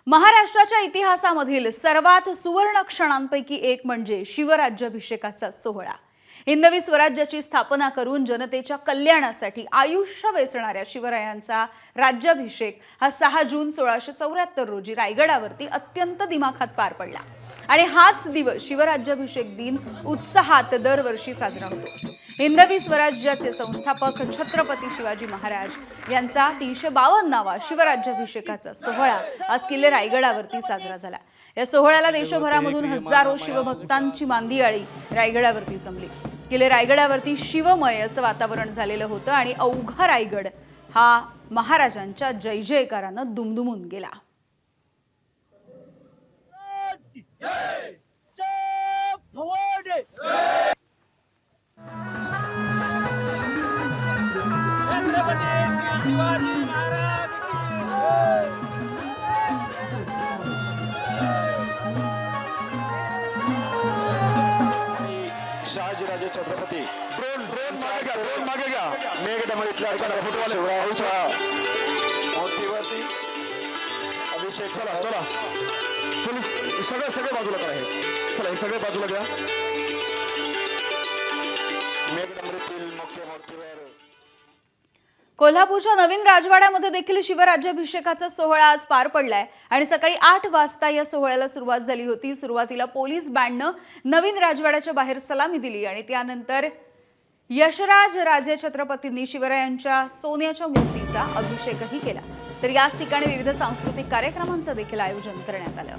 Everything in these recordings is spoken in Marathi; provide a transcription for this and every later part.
महाराष्ट्राच्या इतिहासामधील सर्वात सुवर्ण क्षणांपैकी एक म्हणजे शिवराज्याभिषेकाचा सोहळा। हिंदवी स्वराज्याची स्थापना करून जनतेच्या कल्याणासाठी आयुष्य वेचणाऱ्या शिवरायांचा राज्याभिषेक हा 6 जून 1674 रोजी रायगडावरती अत्यंत दिमाखात पार पडला आणि हाच दिवस शिवराज्याभिषेक दिन उत्साहात दरवर्षी साजरा होतो। हिंदवी स्वराज्याचे संस्थापक छत्रपती शिवाजी महाराज यांचा 352वा शिवराज्याभिषेकाचा सोहळा आज किल्ले रायगडावरती साजरा झाला। या सोहळ्याला देशभरामधून हजारो शिवभक्तांची मांदियाळी रायगडावरती जमली। किल्ले रायगडावरती शिवमय असं वातावरण झालेलं होतं आणि अवघा रायगड हा महाराजांच्या जय जयकारानं दुमदुमून गेला। शहाजीराजे छत्रपती ड्रोन मागे घ्या मेघडमळीतल्या फुटबॉलच्या मूर्तीवरती अभिषेक। चला पोलीस सगळे बाजूला करा, हे चला हे सगळे बाजूला घ्या। मेघडमळीतील मुख्य मूर्तीवर कोल्हापूरच्या नवीन राजवाड्यामध्ये देखील शिवराज्याभिषेकाचा सोहळा आज पार पडलाय आणि सकाळी 8 वाजता या सोहळ्याला सुरुवात झाली होती। सुरुवातीला पोलीस बँडनं नवीन राजवाड्याच्या बाहेर सलामी दिली आणि त्यानंतर यशराज राजे छत्रपतींनी शिवरायांच्या सोन्याच्या मूर्तीचा अभिषेकही केला। तर याच ठिकाणी विविध सांस्कृतिक कार्यक्रमांचं देखील आयोजन करण्यात आलं।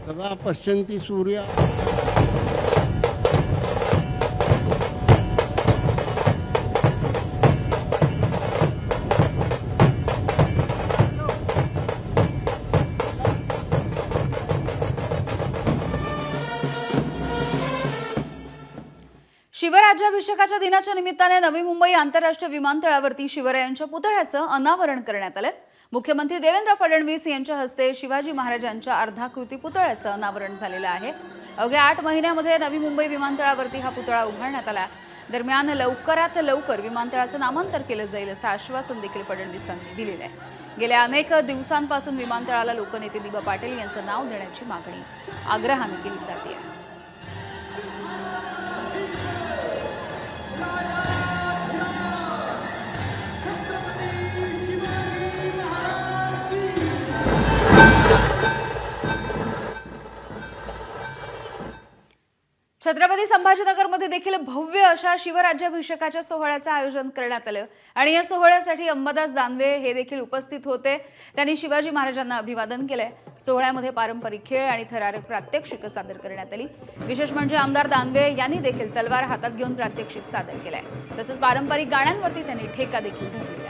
सदा पश्यन्ति सूर्या शिवराज्याभिषेकाच्या दिनाच्या निमित्ताने नवी मुंबई आंतरराष्ट्रीय विमानतळावरती शिवरायांच्या पुतळ्याचं अनावरण करण्यात आलं। मुख्यमंत्री देवेंद्र फडणवीस यांच्या हस्ते शिवाजी महाराजांच्या अर्धाकृती पुतळ्याचं अनावरण झालेलं आहे। अवघ्या 8 महिन्यामध्ये नवी मुंबई विमानतळावरती हा पुतळा उभारण्यात आला। दरम्यान लवकरात लवकर विमानतळाचं नामांतर केलं जाईल असं आश्वासन देखील फडणवीसांनी दिलेलं आहे। गेल्या अनेक दिवसांपासून विमानतळाला लोकनेते दिबा पाटील यांचं नाव देण्याची मागणी आग्रहाने केली जाते। छत्रपती संभाजीनगरमध्ये देखील भव्य अशा शिवराज्याभिषेकाच्या सोहळ्याचं आयोजन करण्यात आलं आणि या सोहळ्यासाठी अंबादास दानवे हे देखील उपस्थित होते। त्यांनी शिवाजी महाराजांना अभिवादन केलंय। सोहळ्यामध्ये पारंपरिक खेळ आणि थरारक प्रात्यक्षिक सादर करण्यात आली। विशेष म्हणजे आमदार दानवे यांनी देखील तलवार हातात घेऊन प्रात्यक्षिक सादर केलंय। तसंच पारंपरिक गाण्यांवरती त्यांनी ठेका देखील धरला।